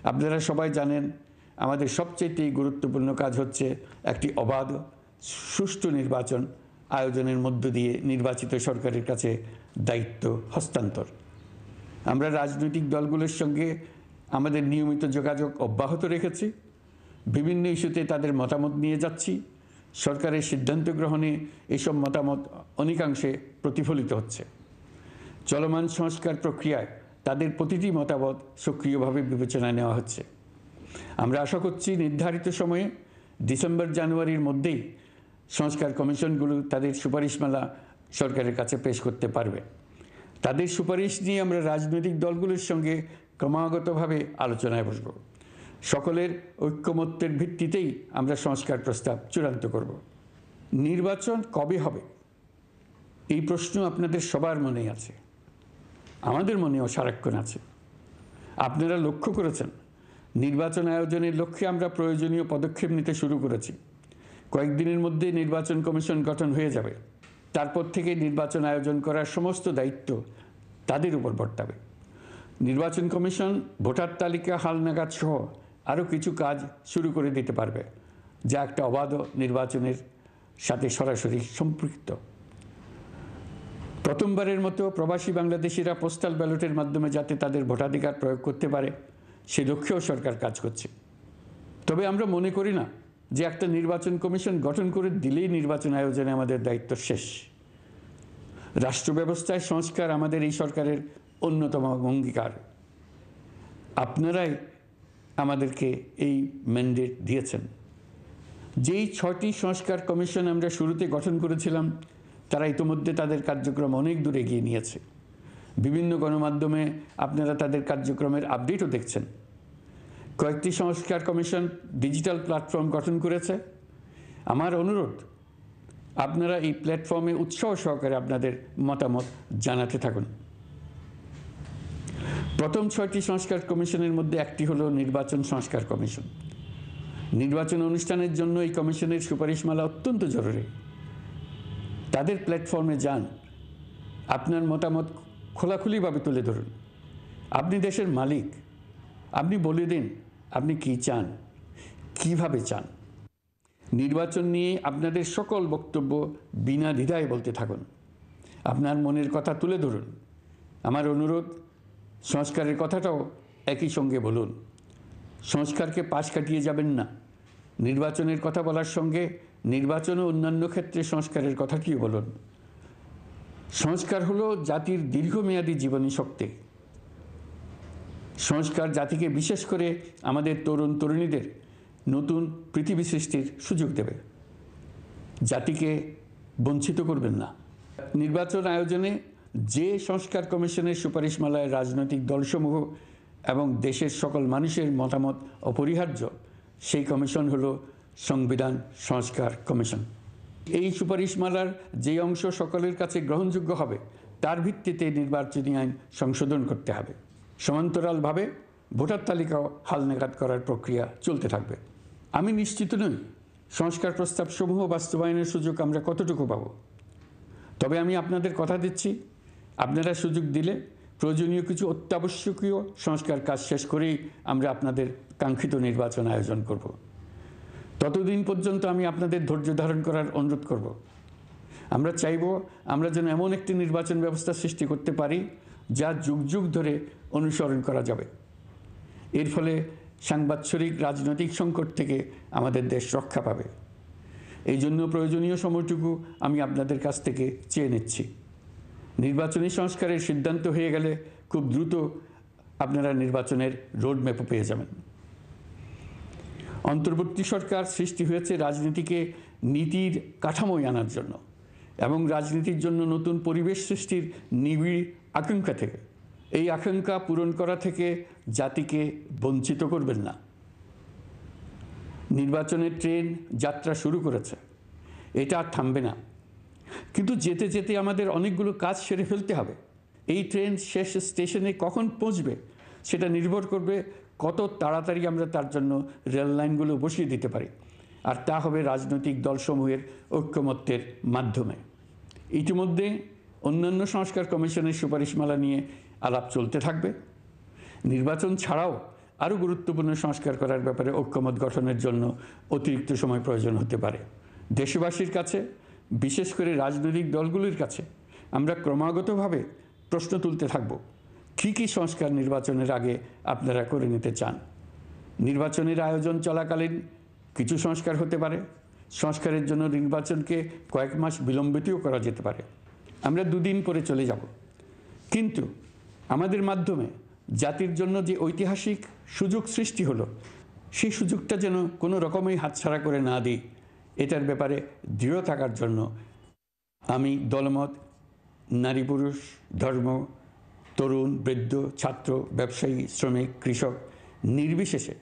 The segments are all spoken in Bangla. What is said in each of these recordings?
আপনারা সবাই জানেন আমাদের সবচেয়ে গুরুত্বপূর্ণ কাজ হচ্ছে একটি অবাধ সুষ্ঠু নির্বাচন আয়োজনের মধ্য দিয়ে নির্বাচিত সরকারের কাছে দায়িত্ব হস্তান্তর। আমরা রাজনৈতিক দলগুলোর সঙ্গে আমাদের নিয়মিত যোগাযোগ অব্যাহত রেখেছি, বিভিন্ন ইস্যুতে তাদের মতামত নিয়ে যাচ্ছি। সরকারের সিদ্ধান্ত গ্রহণে এসব মতামত অনেকাংশে প্রতিফলিত হচ্ছে। চলমান সংস্কার প্রক্রিয়ায় তাদের প্রতিটি মতামত সক্রিয়ভাবে বিবেচনায় নেওয়া হচ্ছে। আমরা আশা করছি নির্ধারিত সময়ে ডিসেম্বর জানুয়ারির মধ্যেই সংস্কার কমিশনগুলো তাদের সুপারিশমালা সরকারের কাছে পেশ করতে পারবে। তাদের সুপারিশ নিয়ে আমরা রাজনৈতিক দলগুলোর সঙ্গে ক্রমাগতভাবে আলোচনায় বসব। সকলের ঐক্যমত্যের ভিত্তিতেই আমরা সংস্কার প্রস্তাব চূড়ান্ত করব। নির্বাচন কবে হবে এই প্রশ্ন আপনাদের সবার মনেই আছে, আমাদের মনেও সারাক্ষণ আছে। আপনারা লক্ষ্য করেছেন নির্বাচন আয়োজনের লক্ষ্যে আমরা প্রয়োজনীয় পদক্ষেপ নিতে শুরু করেছি। কয়েকদিনের মধ্যে নির্বাচন কমিশন গঠন হয়ে যাবে। তারপর থেকে নির্বাচন আয়োজন করার সমস্ত দায়িত্ব তাদের উপর বর্তাবে। নির্বাচন কমিশন ভোটার তালিকা হালনাগাদ সহ আরও কিছু কাজ শুরু করে দিতে পারবে, যা একটা অবাধ নির্বাচনের সাথে সরাসরি সম্পৃক্ত। প্রথমবারের মতো প্রবাসী বাংলাদেশিরা পোস্টাল ব্যালটের মাধ্যমে যাতে তাদের ভোটাধিকার প্রয়োগ করতে পারে সে লক্ষ্যেও সরকার কাজ করছে। তবে আমরা মনে করি না যে একটা নির্বাচন কমিশন গঠন করে দিলেই নির্বাচন আয়োজনে আমাদের দায়িত্ব শেষ। রাষ্ট্র ব্যবস্থায় সংস্কার আমাদের এই সরকারের অন্যতম অঙ্গীকার। আপনারাই আমাদেরকে এই ম্যান্ডেট দিয়েছেন। যেই 6টি সংস্কার কমিশন আমরা শুরুতে গঠন করেছিলাম তারা ইতিমধ্যে তাদের কার্যক্রম অনেক দূর এগিয়ে নিয়েছে। বিভিন্ন গণমাধ্যমে আপনারা তাদের কার্যক্রমের আপডেটও দেখছেন। কয়েকটি সংস্কার কমিশন ডিজিটাল প্ল্যাটফর্ম গঠন করেছে। আমার অনুরোধ আপনারা এই প্ল্যাটফর্মে উৎসাহ সহকারে আপনাদের মতামত জানাতে থাকুন। প্রথম 6টি সংস্কার কমিশনের মধ্যে একটি হলো নির্বাচন সংস্কার কমিশন। নির্বাচন অনুষ্ঠানের জন্য এই কমিশনের সুপারিশমালা অত্যন্ত জরুরি। তাদের প্ল্যাটফর্মে যান, আপনার মতামত খোলাখুলিভাবে তুলে ধরুন। আপনি দেশের মালিক, আপনি বলে দিন আপনি কি চান, কিভাবে চান। নির্বাচন নিয়ে আপনাদের সকল বক্তব্য বিনা দ্বিধায় বলতে থাকুন। আপনার মনের কথা তুলে ধরুন। আমার অনুরোধ সংস্কারের কথাটাও একই সঙ্গে বলুন। সংস্কারকে পাশ কাটিয়ে যাবেন না। নির্বাচনের কথা বলার সঙ্গে নির্বাচন ও অন্যান্য ক্ষেত্রে সংস্কারের কথাটিও বলুন। সংস্কার হলো জাতির দীর্ঘমেয়াদী জীবনী শক্তি। সংস্কার জাতিকে বিশেষ করে আমাদের তরুণ তরুণীদের নতুন পৃথিবী সৃষ্টির সুযোগ দেবে। জাতিকে বঞ্চিত করবেন না। নির্বাচন আয়োজনে যে সংস্কার কমিশনের সুপারিশমালায় রাজনৈতিক দলসমূহ এবং দেশের সকল মানুষের মতামত অপরিহার্য, সেই কমিশন হলো সংবিধান সংস্কার কমিশন। এই সুপারিশমালার যে অংশ সকলের কাছে গ্রহণযোগ্য হবে তার ভিত্তিতে নির্বাচনী আইন সংশোধন করতে হবে। সমান্তরালভাবে ভোটার তালিকাও হালনাগাদ করার প্রক্রিয়া চলতে থাকবে। আমি নিশ্চিত নই সংস্কার প্রস্তাবসমূহ বাস্তবায়নের সুযোগ আমরা কতটুকু পাব। তবে আমি আপনাদের কথা দিচ্ছি, আপনারা সুযোগ দিলে প্রয়োজনীয় কিছু অত্যাবশ্যকীয় সংস্কার কাজ শেষ করেই আমরা আপনাদের কাঙ্ক্ষিত নির্বাচন আয়োজন করব। ততদিন পর্যন্ত আমি আপনাদের ধৈর্য ধারণ করার অনুরোধ করব। আমরা চাইব আমরা যেন এমন একটি নির্বাচন ব্যবস্থা সৃষ্টি করতে পারি যা যুগ যুগ ধরে অনুসরণ করা যাবে। এর ফলে সাংবৎসরিক রাজনৈতিক সংকট থেকে আমাদের দেশ রক্ষা পাবে। এই জন্য প্রয়োজনীয় সময়টুকু আমি আপনাদের কাছ থেকে চেয়ে নিচ্ছি। নির্বাচনী সংস্কারের সিদ্ধান্ত হয়ে গেলে খুব দ্রুত আপনারা নির্বাচনের রোডম্যাপও পেয়ে যাবেন। অন্তর্বর্তী সরকার সৃষ্টি হয়েছে রাজনীতিকে নীতির কাঠামোয় আনার জন্য এবং রাজনীতির জন্য নতুন পরিবেশ সৃষ্টির নিবিড় আকাঙ্ক্ষা থেকে। এই আকাঙ্ক্ষা পূরণ করা থেকে জাতিকে বঞ্চিত করবেন না। নির্বাচনের ট্রেন যাত্রা শুরু করেছে, এটা আর থামবে না। কিন্তু যেতে যেতে আমাদের অনেকগুলো কাজ সেরে ফেলতে হবে। এই ট্রেন শেষ স্টেশনে কখন পৌঁছবে সেটা নির্ভর করবে কত তাড়াতাড়ি আমরা তার জন্য রেল লাইনগুলো বসিয়ে দিতে পারি, আর তা হবে রাজনৈতিক দলসমূহের ঐক্যমত্যের মাধ্যমে। ইতিমধ্যে অন্যান্য সংস্কার কমিশনের সুপারিশমালা নিয়ে আলাপ চলতে থাকবে। নির্বাচন ছাড়াও আরও গুরুত্বপূর্ণ সংস্কার করার ব্যাপারে ঐক্যমত গঠনের জন্য অতিরিক্ত সময় প্রয়োজন হতে পারে। দেশবাসীর কাছে, বিশেষ করে রাজনৈতিক দলগুলির কাছে আমরা ক্রমাগতভাবে প্রশ্ন তুলতে থাকব, কী সংস্কার নির্বাচনের আগে আপনারা করে নিতে চান। নির্বাচনের আয়োজন চলাকালীন কিছু সংস্কার হতে পারে, সংস্কারের জন্য নির্বাচনকে কয়েক মাস বিলম্বিতও করা যেতে পারে। আমরা দুদিন পরে চলে যাব, কিন্তু আমাদের মাধ্যমে জাতির জন্য যে ঐতিহাসিক সুযোগ সৃষ্টি হলো, সেই সুযোগটা যেন কোনো রকমই হাতছাড়া করে না দিই, এটার ব্যাপারে দৃঢ় থাকার জন্য আমি দলমত, নারী পুরুষ, ধর্ম, তরুণ, বৃদ্ধ, ছাত্র, ব্যবসায়ী, শ্রমিক, কৃষক নির্বিশেষে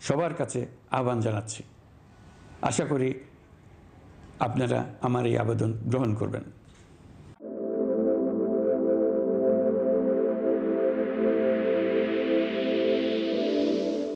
সবার কাছে আহ্বান জানাচ্ছি। আশা করি আপনারা আমার এই আবেদন গ্রহণ করবেন।